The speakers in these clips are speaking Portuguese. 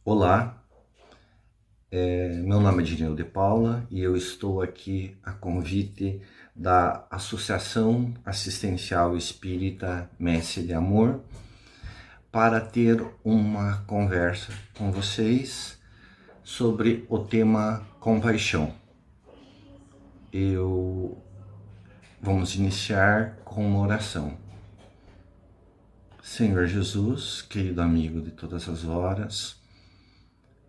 Olá, meu nome é Dineu de Paula e eu estou aqui a convite da Associação Assistencial Espírita Messe de Amor para ter uma conversa com vocês sobre o tema compaixão. Vamos iniciar com uma oração. Senhor Jesus, querido amigo de todas as horas,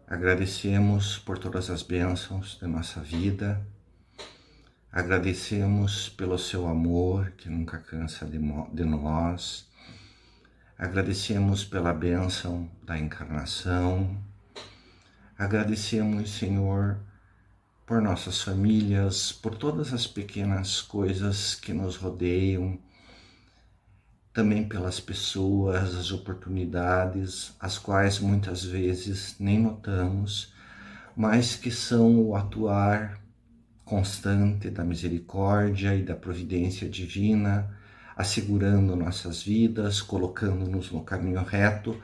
agradecemos por todas as bênçãos de nossa vida, agradecemos pelo seu amor que nunca cansa de nós, agradecemos pela bênção da encarnação, agradecemos, Senhor, por nossas famílias, por todas as pequenas coisas que nos rodeiam, também pelas pessoas, as oportunidades, as quais muitas vezes nem notamos, mas que são o atuar constante da misericórdia e da providência divina, assegurando nossas vidas, colocando-nos no caminho reto,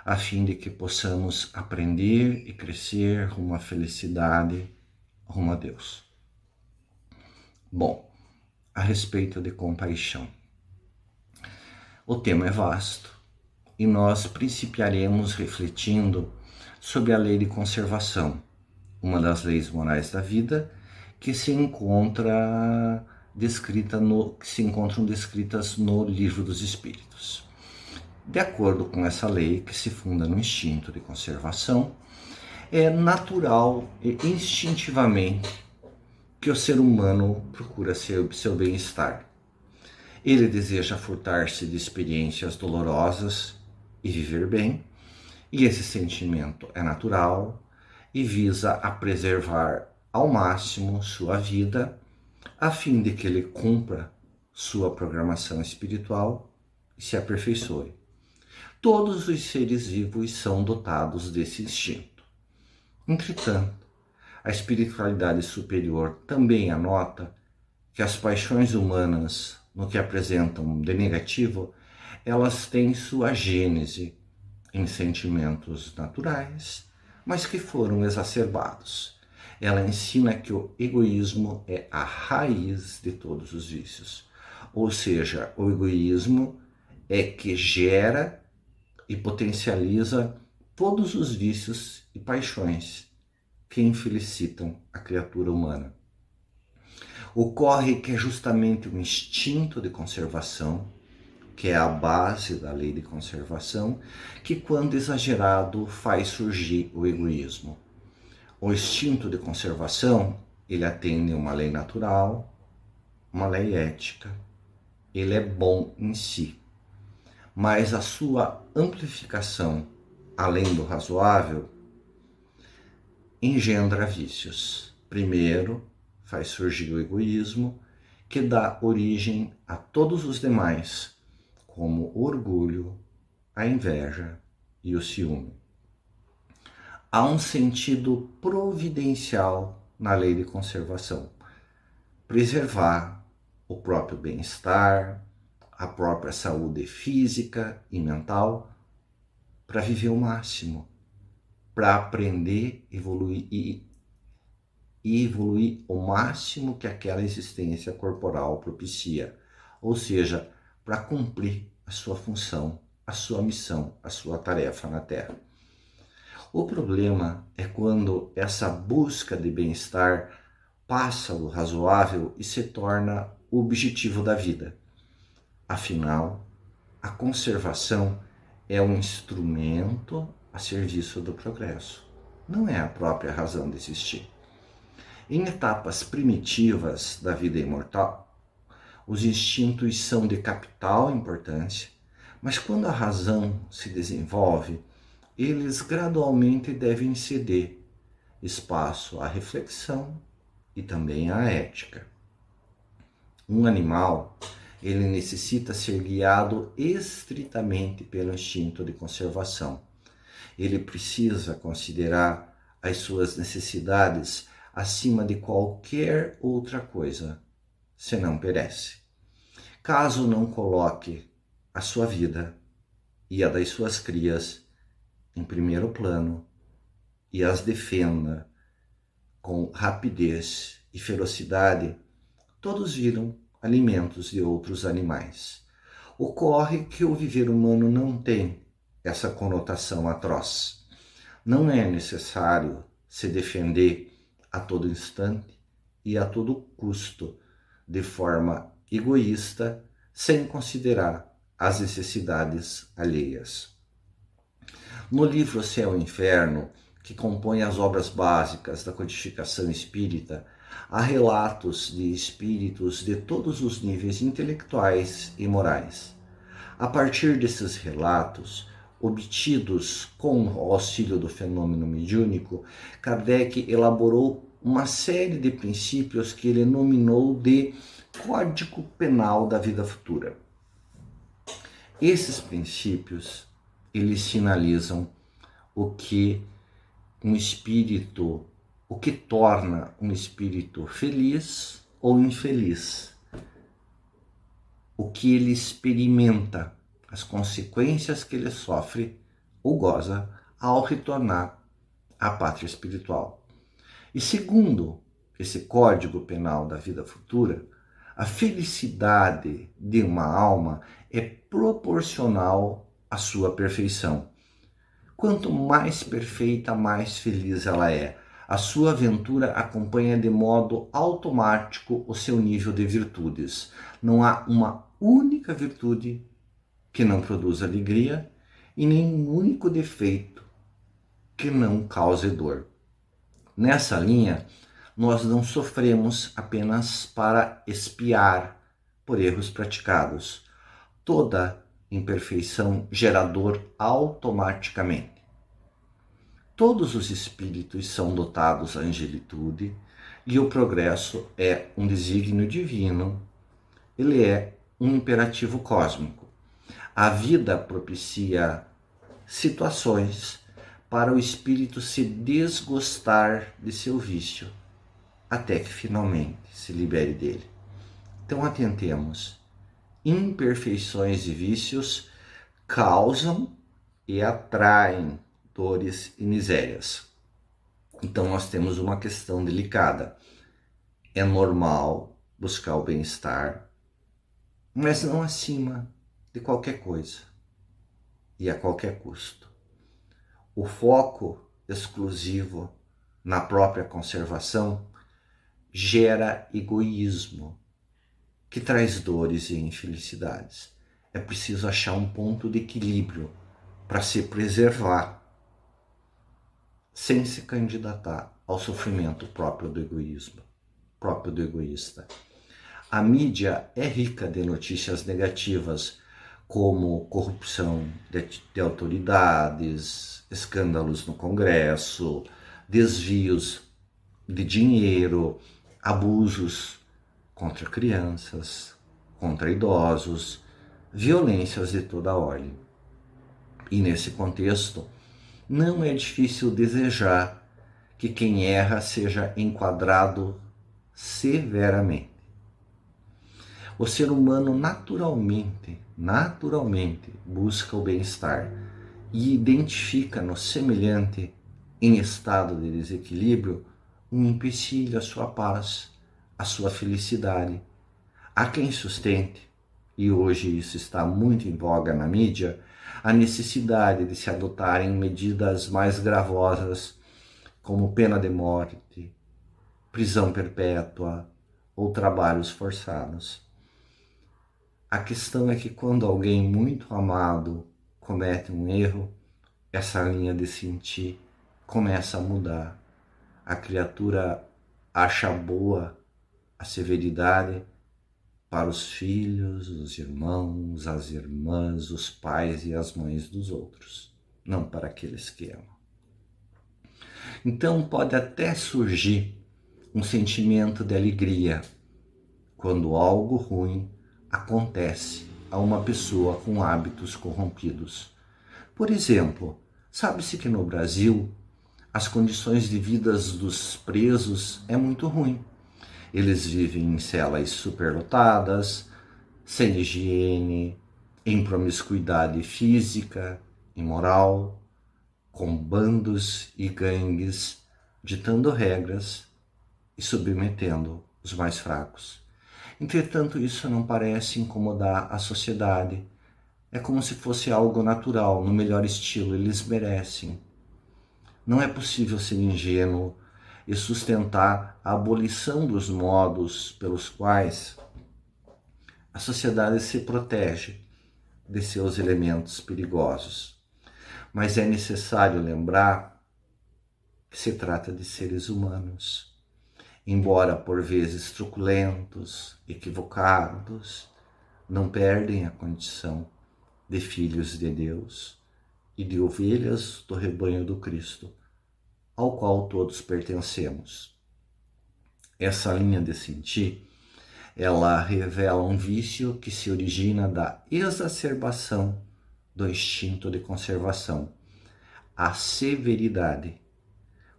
a fim de que possamos aprender e crescer rumo à felicidade, rumo a Deus. Bom, a respeito de compaixão. O tema é vasto e nós principiaremos refletindo sobre a lei de conservação, uma das leis morais da vida que se encontram descritas no Livro dos Espíritos. De acordo com essa lei, que se funda no instinto de conservação, é natural e instintivamente que o ser humano procura seu bem-estar. Ele deseja furtar-se de experiências dolorosas e viver bem, e esse sentimento é natural e visa a preservar ao máximo sua vida, a fim de que ele cumpra sua programação espiritual e se aperfeiçoe. Todos os seres vivos são dotados desse instinto. Entretanto, a espiritualidade superior também anota que as paixões humanas, no que apresentam de negativo, elas têm sua gênese em sentimentos naturais, mas que foram exacerbados. Ela ensina que o egoísmo é a raiz de todos os vícios. Ou seja, o egoísmo é que gera e potencializa todos os vícios e paixões que infelicitam a criatura humana. Ocorre que é justamente o instinto de conservação, que é a base da lei de conservação, que quando exagerado faz surgir o egoísmo. O instinto de conservação, ele atende uma lei natural, uma lei ética, ele é bom em si, mas a sua amplificação, além do razoável, engendra vícios. Primeiro, faz surgir o egoísmo, que dá origem a todos os demais, como o orgulho, a inveja e o ciúme. Há um sentido providencial na lei de conservação. Preservar o próprio bem-estar, a própria saúde física e mental, para viver o máximo, para aprender, evoluir e evoluir o máximo que aquela existência corporal propicia, ou seja, para cumprir a sua função, a sua missão, a sua tarefa na Terra. O problema é quando essa busca de bem-estar passa do razoável e se torna o objetivo da vida. Afinal, a conservação é um instrumento a serviço do progresso, não é a própria razão de existir. Em etapas primitivas da vida imortal, os instintos são de capital importância, mas quando a razão se desenvolve, eles gradualmente devem ceder espaço à reflexão e também à ética. Um animal, ele necessita ser guiado estritamente pelo instinto de conservação. Ele precisa considerar as suas necessidades acima de qualquer outra coisa, senão perece. Caso não coloque a sua vida e a das suas crias em primeiro plano, e as defenda com rapidez e ferocidade, todos viram alimentos de outros animais. Ocorre que o viver humano não tem essa conotação atroz. Não é necessário se defender a todo instante e a todo custo, de forma egoísta, sem considerar as necessidades alheias. No livro Céu e Inferno, que compõe as obras básicas da codificação espírita, há relatos de espíritos de todos os níveis intelectuais e morais. A partir desses relatos, obtidos com o auxílio do fenômeno mediúnico, Kardec elaborou uma série de princípios que ele nominou de Código Penal da Vida Futura. Esses princípios, eles sinalizam o que torna um espírito feliz ou infeliz, o que ele experimenta, as consequências que ele sofre ou goza ao retornar à pátria espiritual. E segundo esse Código Penal da Vida Futura, a felicidade de uma alma é proporcional à sua perfeição. Quanto mais perfeita, mais feliz ela é. A sua aventura acompanha de modo automático o seu nível de virtudes. Não há uma única virtude que não produza alegria e nem um único defeito que não cause dor. Nessa linha, nós não sofremos apenas para expiar por erros praticados. Toda imperfeição gera dor automaticamente. Todos os espíritos são dotados da angelitude e o progresso é um desígnio divino, ele é um imperativo cósmico. A vida propicia situações para o espírito se desgostar de seu vício, até que finalmente se libere dele. Então atentemos, imperfeições e vícios causam e atraem dores e misérias. Então nós temos uma questão delicada. É normal buscar o bem-estar, mas não acima de qualquer coisa e a qualquer custo. O foco exclusivo na própria conservação gera egoísmo, que traz dores e infelicidades. É preciso achar um ponto de equilíbrio para se preservar, sem se candidatar ao sofrimento próprio do egoísmo, próprio do egoísta. A mídia é rica de notícias negativas, como corrupção de autoridades, escândalos no Congresso, desvios de dinheiro, abusos contra crianças, contra idosos, violências de toda ordem. E nesse contexto, não é difícil desejar que quem erra seja enquadrado severamente. O ser humano naturalmente busca o bem-estar e identifica no semelhante em estado de desequilíbrio um empecilho à sua paz, à sua felicidade. Há quem sustente, e hoje isso está muito em voga na mídia, a necessidade de se adotarem medidas mais gravosas, como pena de morte, prisão perpétua ou trabalhos forçados. A questão é que quando alguém muito amado comete um erro, essa linha de sentir começa a mudar. A criatura acha boa a severidade para os filhos, os irmãos, as irmãs, os pais e as mães dos outros, não para aqueles que amam. Então pode até surgir um sentimento de alegria quando algo ruim acontece a uma pessoa com hábitos corrompidos. Por exemplo, sabe-se que no Brasil as condições de vida dos presos é muito ruim. Eles vivem em celas superlotadas, sem higiene, em promiscuidade física e moral, com bandos e gangues, ditando regras e submetendo os mais fracos. Entretanto, isso não parece incomodar a sociedade. É como se fosse algo natural, no melhor estilo, eles merecem. Não é possível ser ingênuo e sustentar a abolição dos modos pelos quais a sociedade se protege de seus elementos perigosos. Mas é necessário lembrar que se trata de seres humanos, embora por vezes truculentos, equivocados, não perdem a condição de filhos de Deus e de ovelhas do rebanho do Cristo, ao qual todos pertencemos. Essa linha de sentir, ela revela um vício que se origina da exacerbação do instinto de conservação, a severidade.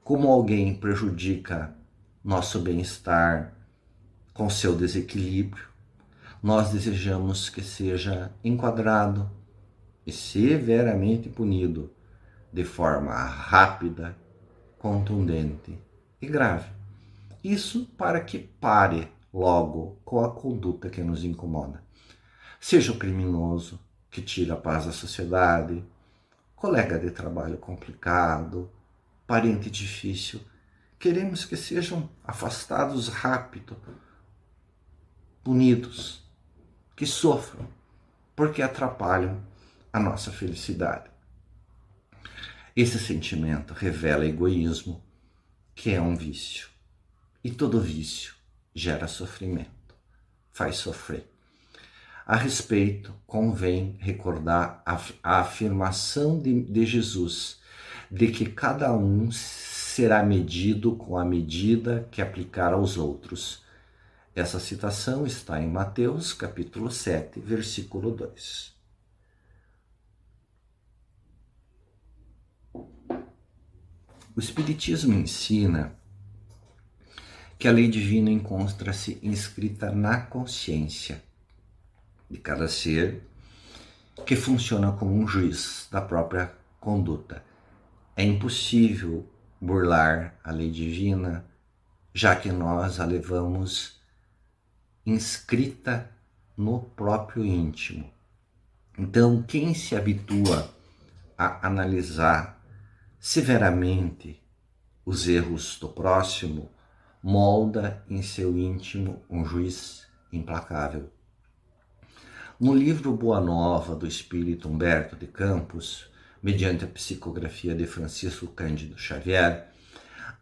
Como alguém prejudica nosso bem-estar com seu desequilíbrio, nós desejamos que seja enquadrado e severamente punido de forma rápida, contundente e grave. Isso para que pare logo com a conduta que nos incomoda. Seja o criminoso que tira a paz da sociedade, colega de trabalho complicado, parente difícil, queremos que sejam afastados rápido, punidos, que sofram, porque atrapalham a nossa felicidade. Esse sentimento revela egoísmo, que é um vício. E todo vício gera sofrimento, faz sofrer. A respeito, convém recordar a afirmação de Jesus de que cada um será medido com a medida que aplicar aos outros. Essa citação está em Mateus, capítulo 7, versículo 2. O Espiritismo ensina que a lei divina encontra-se inscrita na consciência de cada ser, que funciona como um juiz da própria conduta. É impossível burlar a lei divina, já que nós a levamos inscrita no próprio íntimo. Então, quem se habitua a analisar severamente os erros do próximo, molda em seu íntimo um juiz implacável. No livro Boa Nova, do espírito Humberto de Campos, mediante a psicografia de Francisco Cândido Xavier,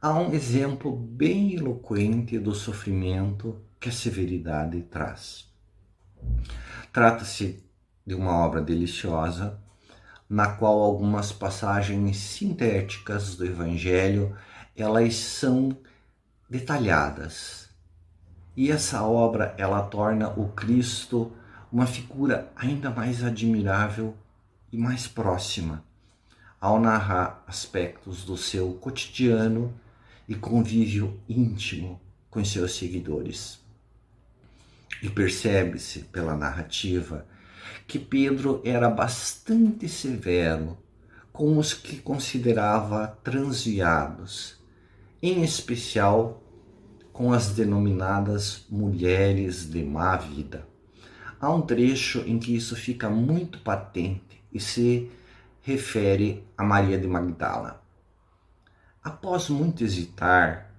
há um exemplo bem eloquente do sofrimento que a severidade traz. Trata-se de uma obra deliciosa, na qual algumas passagens sintéticas do Evangelho, elas são detalhadas. E essa obra, ela torna o Cristo uma figura ainda mais admirável e mais próxima, ao narrar aspectos do seu cotidiano e convívio íntimo com seus seguidores. E percebe-se pela narrativa que Pedro era bastante severo com os que considerava transviados, em especial com as denominadas mulheres de má vida. Há um trecho em que isso fica muito patente e se refere a Maria de Magdala. Após muito hesitar,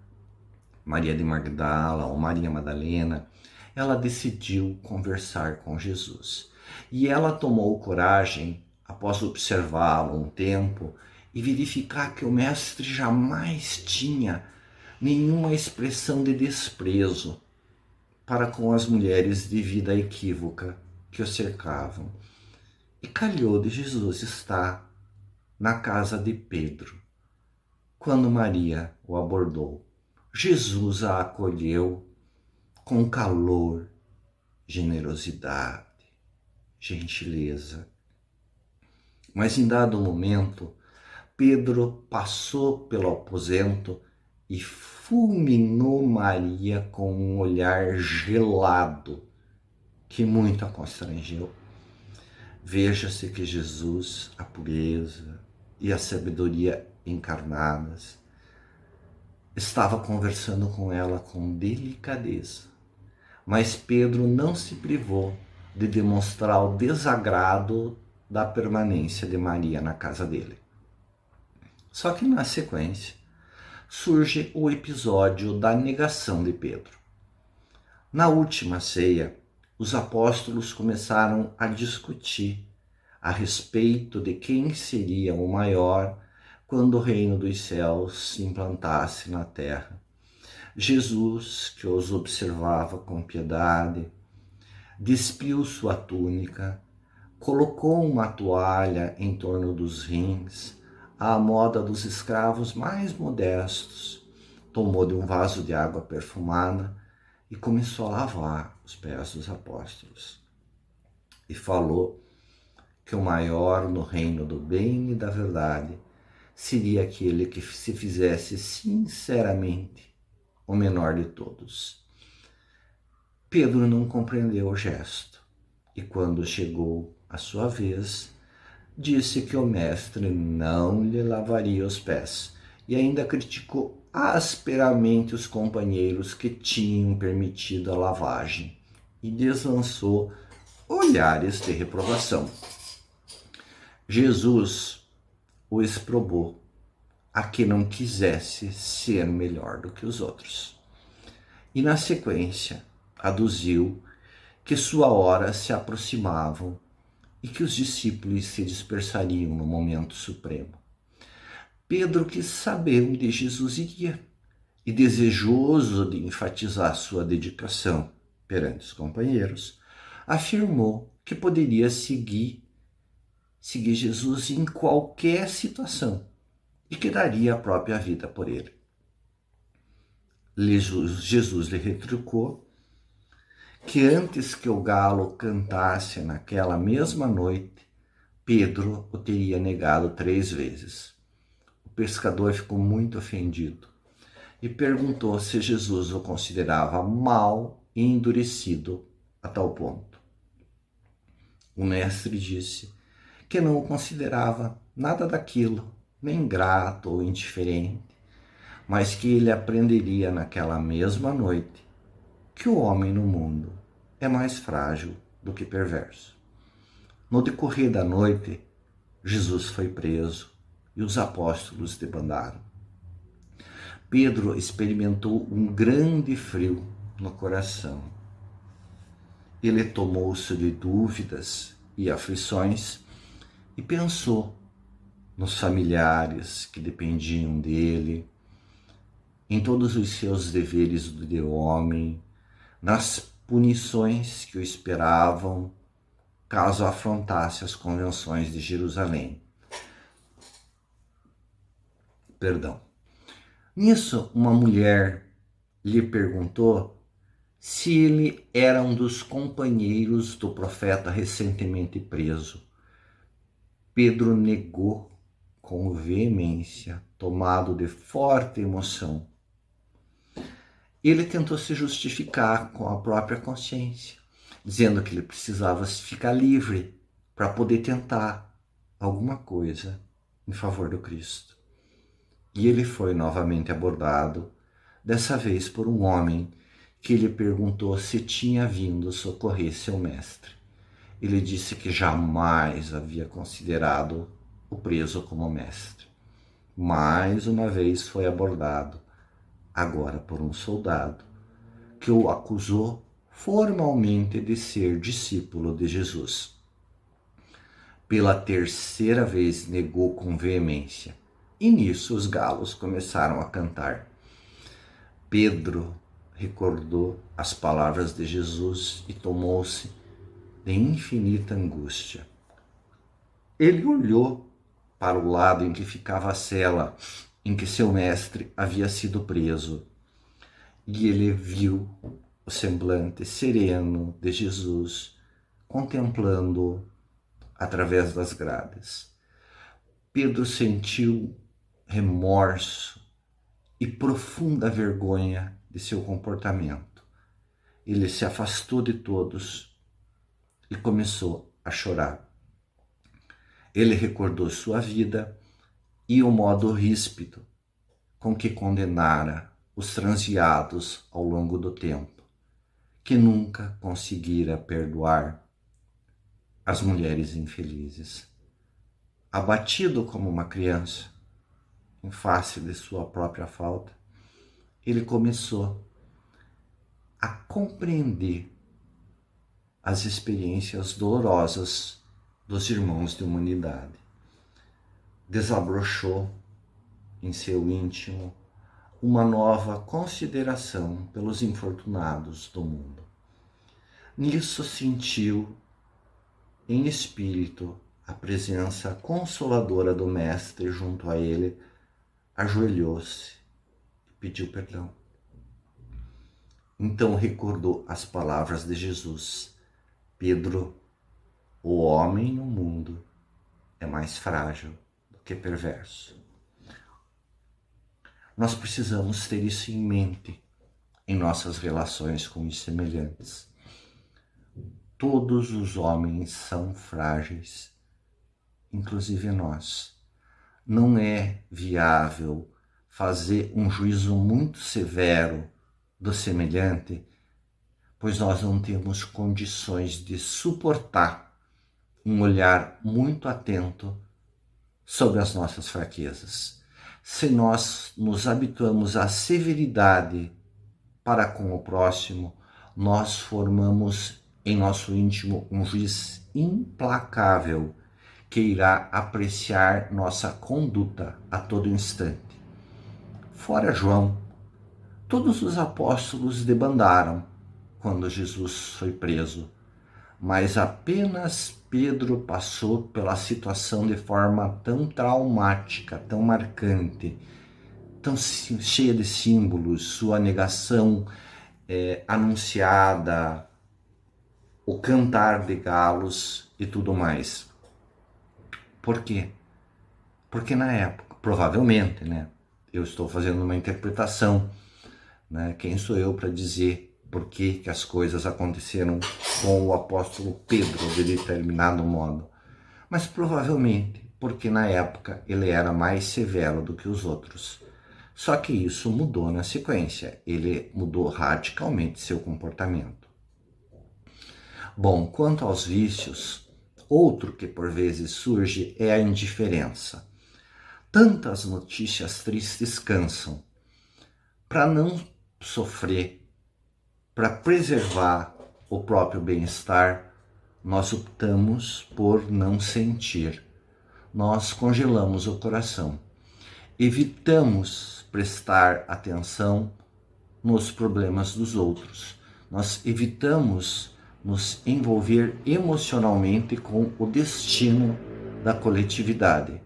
Maria de Magdala ou Maria Madalena, ela decidiu conversar com Jesus. E ela tomou coragem, após observá-lo um tempo e verificar que o mestre jamais tinha nenhuma expressão de desprezo para com as mulheres de vida equívoca que o cercavam. E calhou de Jesus estar na casa de Pedro. Quando Maria o abordou, Jesus a acolheu com calor, generosidade, gentileza. Mas em dado momento, Pedro passou pelo aposento e fulminou Maria com um olhar gelado que muito a constrangeu. Veja-se que Jesus, a pureza, e a sabedoria encarnadas, estava conversando com ela com delicadeza. Mas Pedro não se privou de demonstrar o desagrado da permanência de Maria na casa dele. Só que na sequência surge o episódio da negação de Pedro. Na última ceia, os apóstolos começaram a discutir a respeito de quem seria o maior quando o reino dos céus se implantasse na terra. Jesus, que os observava com piedade, despiu sua túnica, colocou uma toalha em torno dos rins, à moda dos escravos mais modestos, tomou de um vaso de água perfumada e começou a lavar os pés dos apóstolos. E falou que o maior no reino do bem e da verdade seria aquele que se fizesse sinceramente o menor de todos. Pedro não compreendeu o gesto e, quando chegou a sua vez, disse que o mestre não lhe lavaria os pés e ainda criticou asperamente os companheiros que tinham permitido a lavagem e deslançou olhares de reprovação. Jesus o exprobou a que não quisesse ser melhor do que os outros. E na sequência aduziu que sua hora se aproximava e que os discípulos se dispersariam no momento supremo. Pedro quis saber onde Jesus iria e, desejoso de enfatizar sua dedicação perante os companheiros, afirmou que poderia seguir Jesus em qualquer situação e que daria a própria vida por ele. Jesus lhe retrucou que antes que o galo cantasse naquela mesma noite, Pedro o teria negado 3 vezes. O pescador ficou muito ofendido e perguntou se Jesus o considerava mau e endurecido a tal ponto. O mestre disse que não o considerava nada daquilo, nem grato ou indiferente, mas que ele aprenderia naquela mesma noite que o homem no mundo é mais frágil do que perverso. No decorrer da noite, Jesus foi preso e os apóstolos debandaram. Pedro experimentou um grande frio no coração. Ele tomou-se de dúvidas e aflições e pensou nos familiares que dependiam dele, em todos os seus deveres de homem, nas punições que o esperavam caso afrontasse as convenções de Jerusalém. Nisso, uma mulher lhe perguntou se ele era um dos companheiros do profeta recentemente preso. Pedro negou com veemência, tomado de forte emoção. Ele tentou se justificar com a própria consciência, dizendo que ele precisava ficar livre para poder tentar alguma coisa em favor do Cristo. E ele foi novamente abordado, dessa vez por um homem que lhe perguntou se tinha vindo socorrer seu mestre. Ele disse que jamais havia considerado o preso como mestre. Mais uma vez foi abordado, agora por um soldado, que o acusou formalmente de ser discípulo de Jesus. Pela 3ª vez negou com veemência, e nisso os galos começaram a cantar. Pedro recordou as palavras de Jesus e tomou-se de infinita angústia. Ele olhou para o lado em que ficava a cela em que seu mestre havia sido preso, e ele viu o semblante sereno de Jesus contemplando-o através das grades. Pedro sentiu remorso e profunda vergonha de seu comportamento. Ele se afastou de todos e começou a chorar. Ele recordou sua vida e o modo ríspido com que condenara os transviados ao longo do tempo, que nunca conseguira perdoar as mulheres infelizes. Abatido como uma criança, em face de sua própria falta, ele começou a compreender as experiências dolorosas dos irmãos de humanidade. Desabrochou em seu íntimo uma nova consideração pelos infortunados do mundo. Nisso sentiu em espírito a presença consoladora do Mestre junto a ele, ajoelhou-se e pediu perdão. Então recordou as palavras de Jesus: Pedro, o homem no mundo é mais frágil do que perverso. Nós precisamos ter isso em mente em nossas relações com os semelhantes. Todos os homens são frágeis, inclusive nós. Não é viável fazer um juízo muito severo do semelhante, pois nós não temos condições de suportar um olhar muito atento sobre as nossas fraquezas. Se nós nos habituamos à severidade para com o próximo, nós formamos em nosso íntimo um juiz implacável que irá apreciar nossa conduta a todo instante. Fora João, todos os apóstolos debandaram quando Jesus foi preso, mas apenas Pedro passou pela situação de forma tão traumática, tão marcante, tão cheia de símbolos, sua negação anunciada, o cantar de galos e tudo mais. Por quê? Porque na época, provavelmente, eu estou fazendo uma interpretação, quem sou eu para dizer por que as coisas aconteceram com o apóstolo Pedro de determinado modo? Mas provavelmente porque na época ele era mais severo do que os outros. Só que isso mudou na sequência, ele mudou radicalmente seu comportamento. Bom, quanto aos vícios, outro que por vezes surge é a indiferença. Tantas notícias tristes cansam. Para não sofrer, para preservar o próprio bem-estar, nós optamos por não sentir. Nós congelamos o coração. Evitamos prestar atenção nos problemas dos outros. Nós evitamos nos envolver emocionalmente com o destino da coletividade.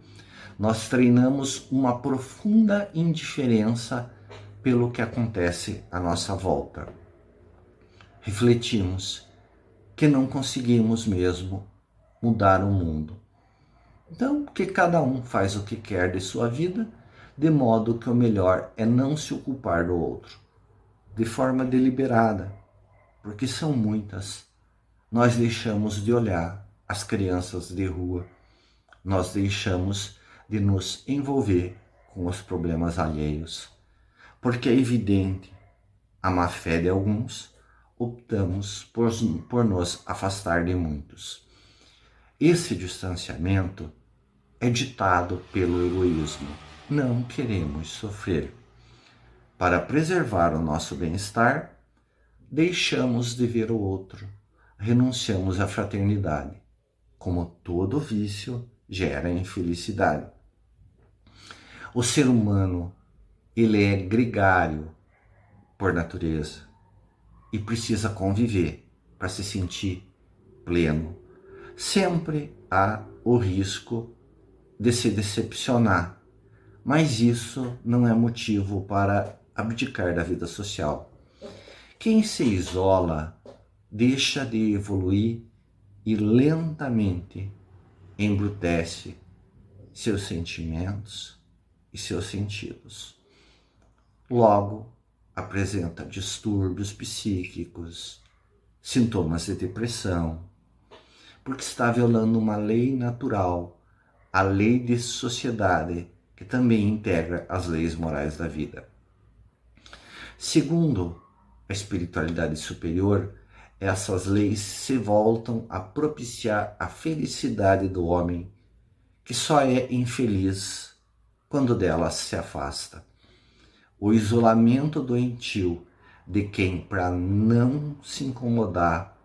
Nós treinamos uma profunda indiferença pelo que acontece à nossa volta. Refletimos que não conseguimos mesmo mudar o mundo. Então, que cada um faz o que quer de sua vida, de modo que o melhor é não se ocupar do outro, de forma deliberada, porque são muitas. Nós deixamos de olhar as crianças de rua, nós deixamos de nos envolver com os problemas alheios, porque é evidente a má fé de alguns, optamos por nos afastar de muitos. Esse distanciamento é ditado pelo egoísmo. Não queremos sofrer. Para preservar o nosso bem-estar, deixamos de ver o outro, renunciamos à fraternidade. Como todo vício gera infelicidade. O ser humano, ele é gregário por natureza e precisa conviver para se sentir pleno. Sempre há o risco de se decepcionar, mas isso não é motivo para abdicar da vida social. Quem se isola deixa de evoluir e lentamente embrutece seus sentimentos e seus sentidos. Logo, apresenta distúrbios psíquicos, sintomas de depressão, porque está violando uma lei natural, a lei de sociedade que também integra as leis morais da vida. Segundo a espiritualidade superior, essas leis se voltam a propiciar a felicidade do homem, que só é infeliz quando dela se afasta. O isolamento doentio de quem, para não se incomodar,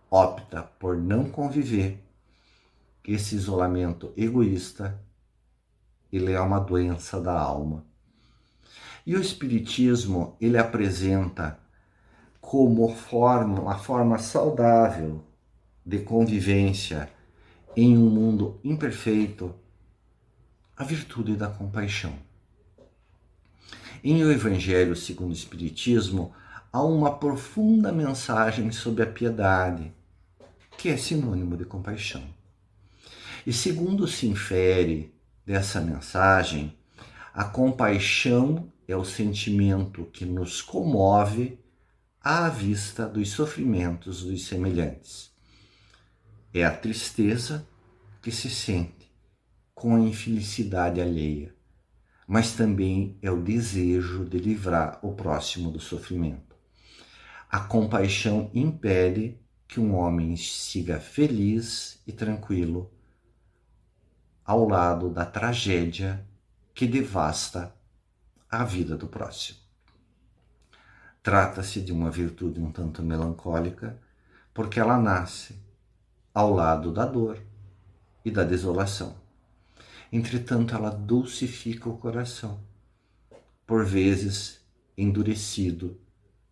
opta por não conviver, esse isolamento egoísta, ele é uma doença da alma. E o Espiritismo, ele apresenta como uma forma saudável de convivência em um mundo imperfeito, a virtude da compaixão. Em O Evangelho segundo o Espiritismo, há uma profunda mensagem sobre a piedade, que é sinônimo de compaixão. E segundo se infere dessa mensagem, a compaixão é o sentimento que nos comove à vista dos sofrimentos dos semelhantes. É a tristeza que se sente com a infelicidade alheia, mas também é o desejo de livrar o próximo do sofrimento. A compaixão impede que um homem siga feliz e tranquilo ao lado da tragédia que devasta a vida do próximo. Trata-se de uma virtude um tanto melancólica, porque ela nasce ao lado da dor e da desolação. Entretanto, ela dulcifica o coração, por vezes endurecido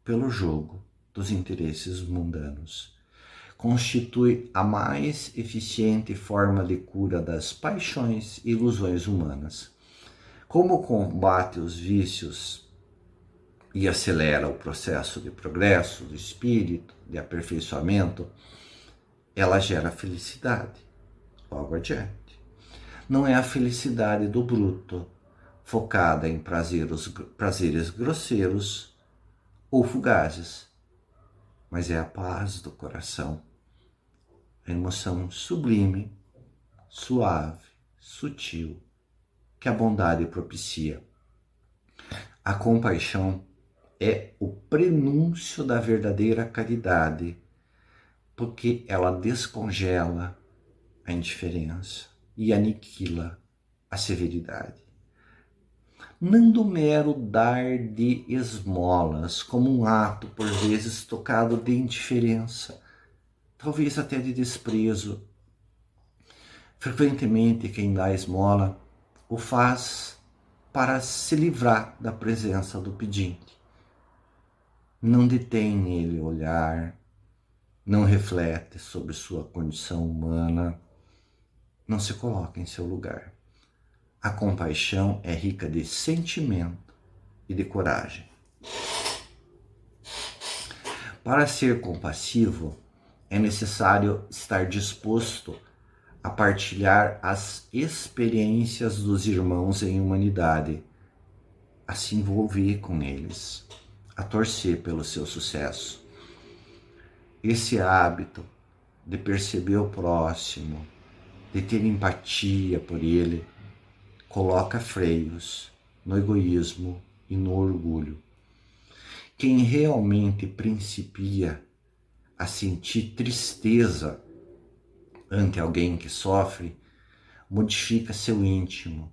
pelo jogo dos interesses mundanos. Constitui a mais eficiente forma de cura das paixões e ilusões humanas. Como combate os vícios e acelera o processo de progresso do espírito, de aperfeiçoamento, ela gera felicidade logo adiante. Não é a felicidade do bruto, focada em prazeres grosseiros ou fugazes, mas é a paz do coração, a emoção sublime, suave, sutil, que a bondade propicia. A compaixão é o prenúncio da verdadeira caridade, porque ela descongela a indiferença e aniquila a severidade. Não do mero dar de esmolas, como um ato, por vezes, tocado de indiferença, talvez até de desprezo. Frequentemente, quem dá esmola o faz para se livrar da presença do pedinte. Não detém nele o olhar, não reflete sobre sua condição humana, não se coloca em seu lugar. A compaixão é rica de sentimento e de coragem. Para ser compassivo, é necessário estar disposto a partilhar as experiências dos irmãos em humanidade, a se envolver com eles, a torcer pelo seu sucesso. Esse hábito de perceber o próximo, de ter empatia por ele, coloca freios no egoísmo e no orgulho. Quem realmente principia a sentir tristeza ante alguém que sofre, modifica seu íntimo,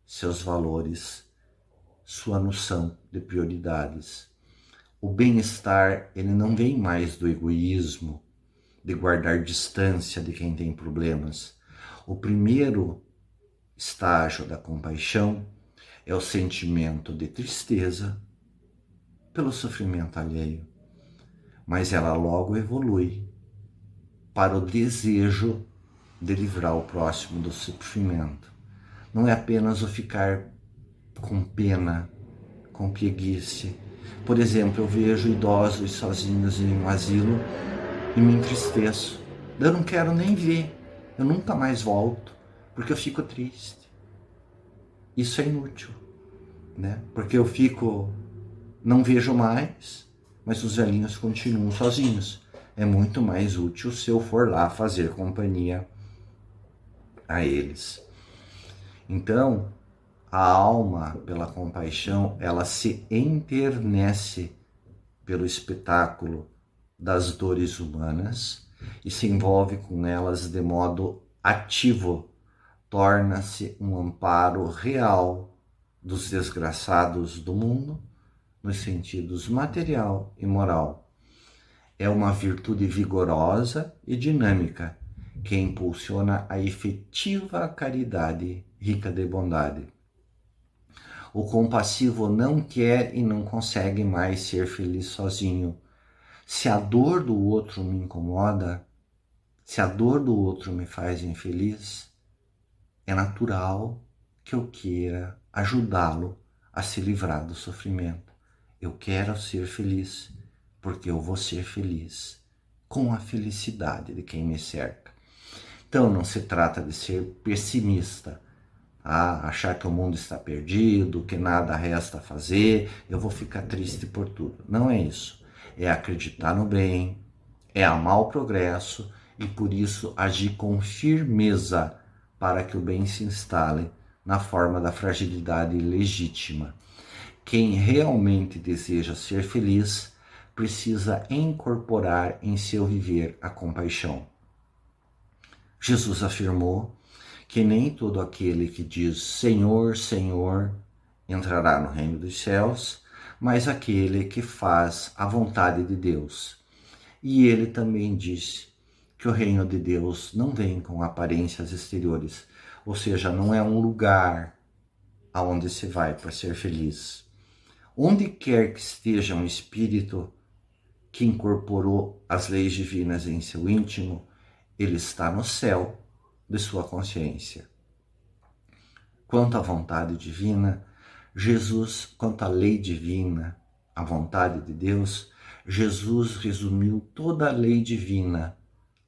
seus valores, sua noção de prioridades. O bem-estar, ele não vem mais do egoísmo, de guardar distância de quem tem problemas. O primeiro estágio da compaixão é o sentimento de tristeza pelo sofrimento alheio, mas ela logo evolui para o desejo de livrar o próximo do sofrimento. Não é apenas o ficar com pena, com preguiça. Por exemplo, eu vejo idosos sozinhos em um asilo e me entristeço. Eu não quero nem ver, eu nunca mais volto, porque eu fico triste. Isso é inútil, né? Porque eu não vejo mais, mas os velhinhos continuam sozinhos. É muito mais útil se eu for lá fazer companhia a eles. Então, A alma, pela compaixão, ela se enternece pelo espetáculo das dores humanas e se envolve com elas de modo ativo, torna-se um amparo real dos desgraçados do mundo, nos sentidos material e moral. É uma virtude vigorosa e dinâmica que impulsiona a efetiva caridade rica de bondade. O compassivo não quer e não consegue mais ser feliz sozinho. Se a dor do outro me incomoda, se a dor do outro me faz infeliz, é natural que eu queira ajudá-lo a se livrar do sofrimento. Eu quero ser feliz, porque eu vou ser feliz com a felicidade de quem me cerca. Então não se trata de ser pessimista, achar que o mundo está perdido, que nada resta a fazer, eu vou ficar triste por tudo. Não é isso. É acreditar no bem, é amar o progresso e por isso agir com firmeza para que o bem se instale na forma da fragilidade legítima. Quem realmente deseja ser feliz precisa incorporar em seu viver a compaixão. Jesus afirmou que nem todo aquele que diz Senhor, Senhor entrará no reino dos céus, mas aquele que faz a vontade de Deus. E ele também disse que o reino de Deus não vem com aparências exteriores, ou seja, não é um lugar aonde se vai para ser feliz. Onde quer que esteja um espírito que incorporou as leis divinas em seu íntimo, ele está no céu de sua consciência. Quanto à vontade divina, Jesus, quanto à lei divina, a vontade de Deus, Jesus resumiu toda a lei divina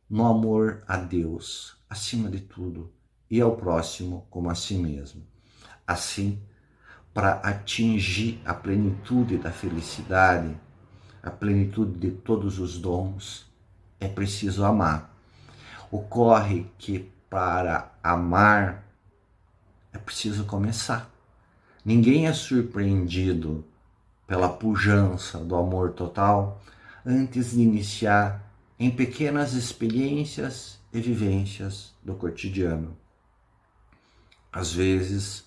no amor a Deus, acima de tudo, e ao próximo como a si mesmo. Assim, para atingir a plenitude da felicidade, a plenitude de todos os dons, é preciso amar. Ocorre que para amar é preciso começar. Ninguém é surpreendido pela pujança do amor total antes de iniciar em pequenas experiências e vivências do cotidiano. Às vezes,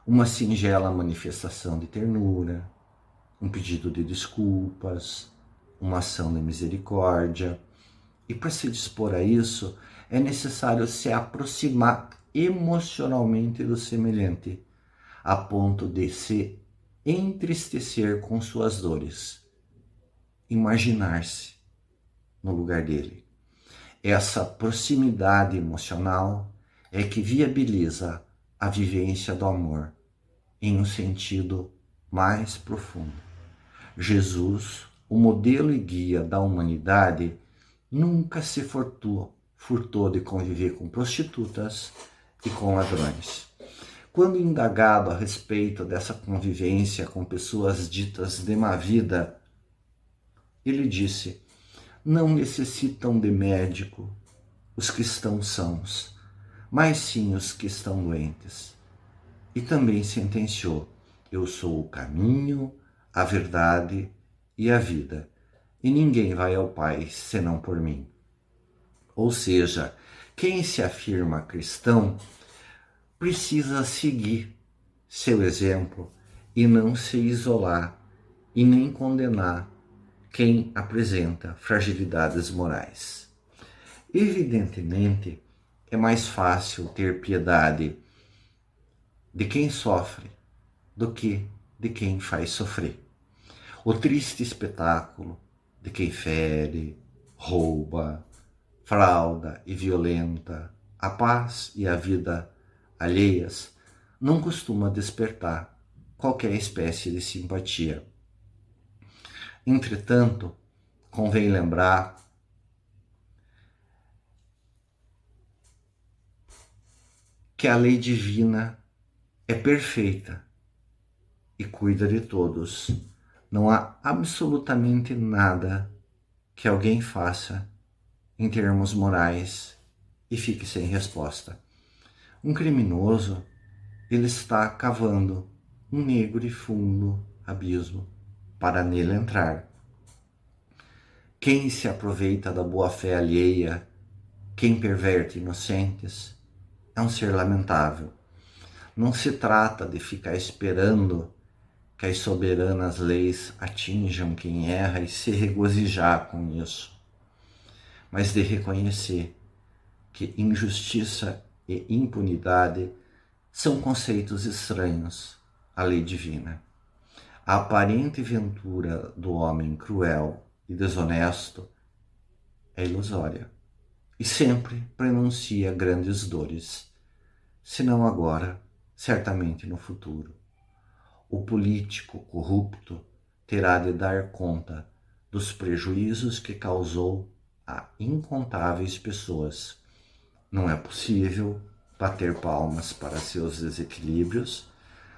uma singela manifestação de ternura, um pedido de desculpas, uma ação de misericórdia. E para se dispor a isso, é necessário se aproximar emocionalmente do semelhante, a ponto de se entristecer com suas dores, imaginar-se no lugar dele. Essa proximidade emocional é que viabiliza a vivência do amor em um sentido mais profundo. Jesus, o modelo e guia da humanidade, nunca se furtou de conviver com prostitutas e com ladrões. Quando indagado a respeito dessa convivência com pessoas ditas de má vida, ele disse: não necessitam de médico os que estão sãos, mas sim os que estão doentes. E também sentenciou: eu sou o caminho, a verdade e a vida, e ninguém vai ao Pai senão por mim. Ou seja, quem se afirma cristão precisa seguir seu exemplo e não se isolar e nem condenar quem apresenta fragilidades morais. Evidentemente, é mais fácil ter piedade de quem sofre do que de quem faz sofrer. O triste espetáculo de quem fere, rouba, frauda e violenta a paz e a vida alheias não costuma despertar qualquer espécie de simpatia. Entretanto, convém lembrar que a lei divina é perfeita e cuida de todos. Não há absolutamente nada que alguém faça em termos morais e fique sem resposta. Um criminoso ele está cavando um negro e fundo abismo para nele entrar. Quem se aproveita da boa-fé alheia, quem perverte inocentes, é um ser lamentável. Não se trata de ficar esperando que as soberanas leis atinjam quem erra e se regozijar com isso, mas de reconhecer que injustiça e impunidade são conceitos estranhos à lei divina. A aparente ventura do homem cruel e desonesto é ilusória e sempre prenuncia grandes dores, se não agora, certamente no futuro. O político corrupto terá de dar conta dos prejuízos que causou a incontáveis pessoas. Não é possível bater palmas para seus desequilíbrios,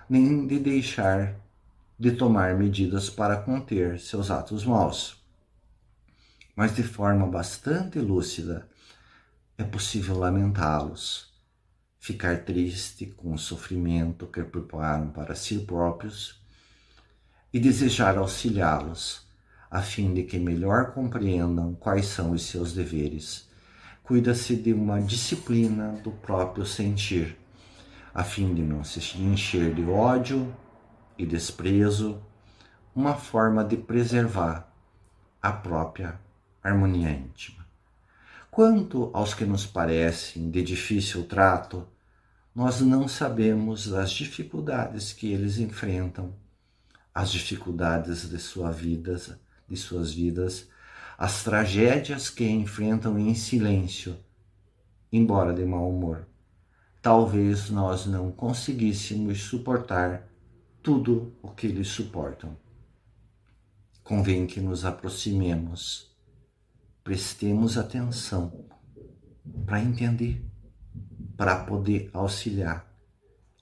nem de deixar de tomar medidas para conter seus atos maus. Mas de forma bastante lúcida, é possível lamentá-los, ficar triste com o sofrimento que preparam para si próprios e desejar auxiliá-los, a fim de que melhor compreendam quais são os seus deveres. Cuida-se de uma disciplina do próprio sentir, a fim de não se encher de ódio e desprezo, uma forma de preservar a própria harmonia íntima. Quanto aos que nos parecem de difícil trato, nós não sabemos das dificuldades que eles enfrentam, as dificuldades de suas vidas, as tragédias que enfrentam em silêncio, embora de mau humor. Talvez nós não conseguíssemos suportar tudo o que eles suportam. Convém que nos aproximemos, prestemos atenção para entender, para poder auxiliar,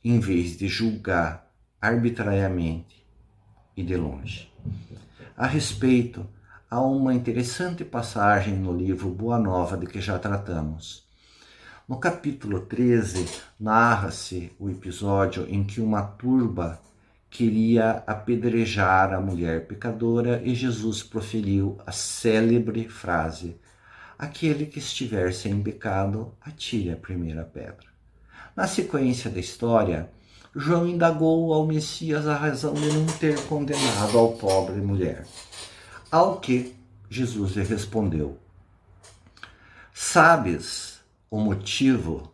em vez de julgar arbitrariamente e de longe. A respeito, há uma interessante passagem no livro Boa Nova de que já tratamos. No capítulo 13, narra-se o episódio em que uma turba queria apedrejar a mulher pecadora e Jesus proferiu a célebre frase: aquele que estiver sem pecado, atire a primeira pedra. Na sequência da história, João indagou ao Messias a razão de não ter condenado a pobre mulher. Ao que Jesus lhe respondeu: sabes o motivo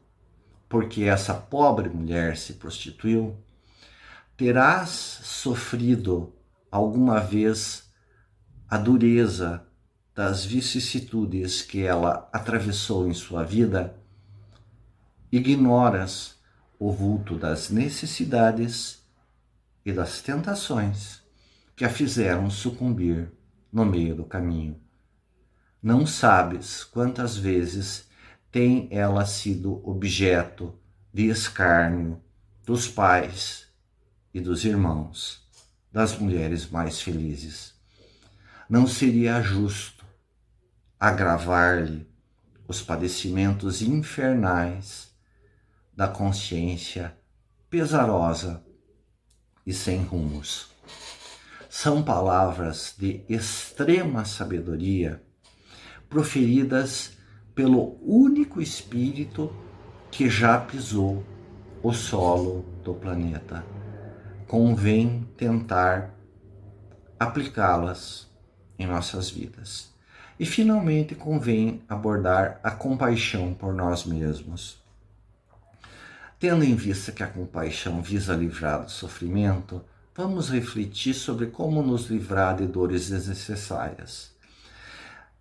por que essa pobre mulher se prostituiu? Terás sofrido alguma vez a dureza das vicissitudes que ela atravessou em sua vida? Ignoras o vulto das necessidades e das tentações que a fizeram sucumbir no meio do caminho. Não sabes quantas vezes tem ela sido objeto de escárnio dos pais e dos irmãos, das mulheres mais felizes. Não seria justo agravar-lhe os padecimentos infernais da consciência pesarosa e sem rumos. São palavras de extrema sabedoria proferidas pelo único espírito que já pisou o solo do planeta. Convém tentar aplicá-las em nossas vidas. E, finalmente, convém abordar a compaixão por nós mesmos. Tendo em vista que a compaixão visa livrar do sofrimento, vamos refletir sobre como nos livrar de dores desnecessárias.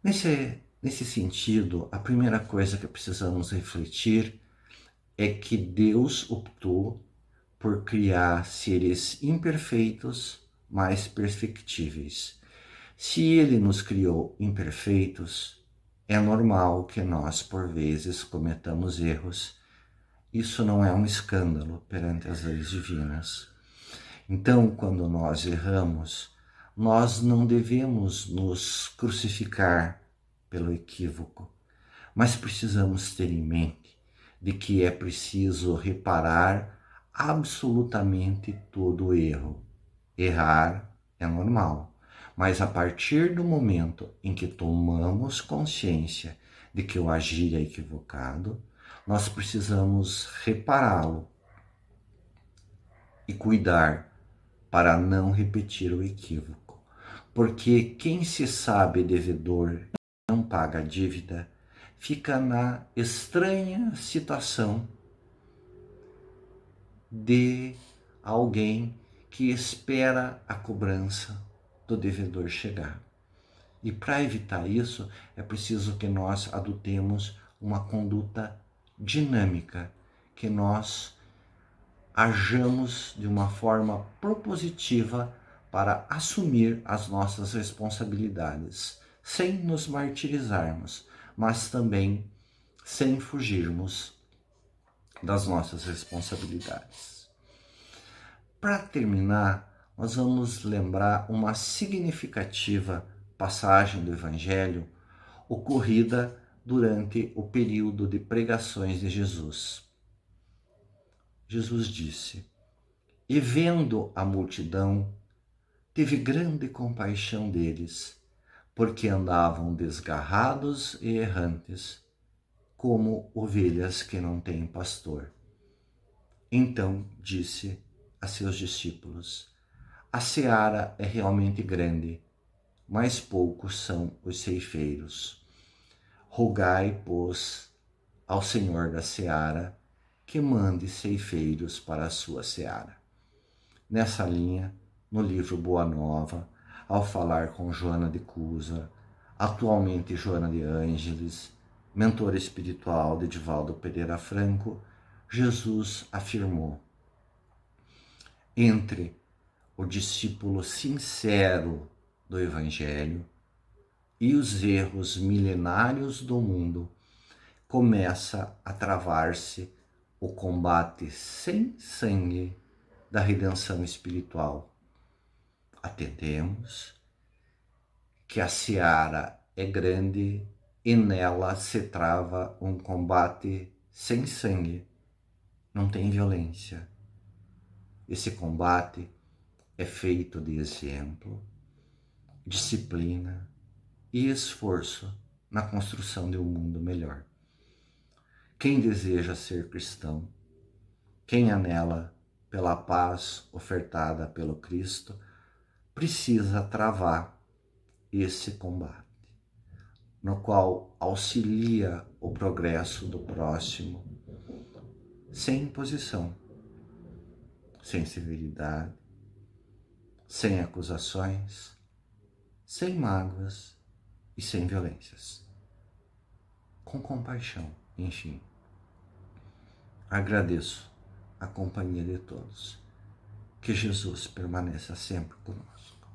Nesse sentido, a primeira coisa que precisamos refletir é que Deus optou por criar seres imperfeitos, mas perfectíveis. Se Ele nos criou imperfeitos, é normal que nós, por vezes, cometamos erros. Isso não é um escândalo perante as leis divinas. Então, quando nós erramos, nós não devemos nos crucificar pelo equívoco, mas precisamos ter em mente de que é preciso reparar absolutamente todo erro. Errar é normal, mas a partir do momento em que tomamos consciência de que o agir é equivocado, nós precisamos repará-lo e cuidar para não repetir o equívoco. Porque quem se sabe devedor e não paga a dívida, fica na estranha situação de alguém que espera a cobrança do devedor chegar. E para evitar isso, é preciso que nós adotemos uma conduta dinâmica, que nós hajamos de uma forma propositiva para assumir as nossas responsabilidades, sem nos martirizarmos, mas também sem fugirmos das nossas responsabilidades. Para terminar, nós vamos lembrar uma significativa passagem do Evangelho ocorrida durante o período de pregações de Jesus. Jesus disse: "E vendo a multidão, teve grande compaixão deles, porque andavam desgarrados e errantes, como ovelhas que não têm pastor. Então disse a seus discípulos: a seara é realmente grande, mas poucos são os ceifeiros. Rogai, pois, ao Senhor da seara que mande ceifeiros para a sua seara." Nessa linha, no livro Boa Nova, ao falar com Joana de Cusa, atualmente Joana de Ângeles, mentora espiritual de Divaldo Pereira Franco, Jesus afirmou: entre o discípulo sincero do Evangelho e os erros milenários do mundo, começa a travar-se o combate sem sangue da redenção espiritual. Atendemos que a seara é grande e nela se trava um combate sem sangue, não tem violência. Esse combate é feito de exemplo, disciplina e esforço na construção de um mundo melhor. Quem deseja ser cristão, quem anela pela paz ofertada pelo Cristo, precisa travar esse combate, no qual auxilia o progresso do próximo, sem imposição, sem severidade, sem acusações, sem mágoas e sem violências. Com compaixão, enfim. Agradeço a companhia de todos. Que Jesus permaneça sempre conosco.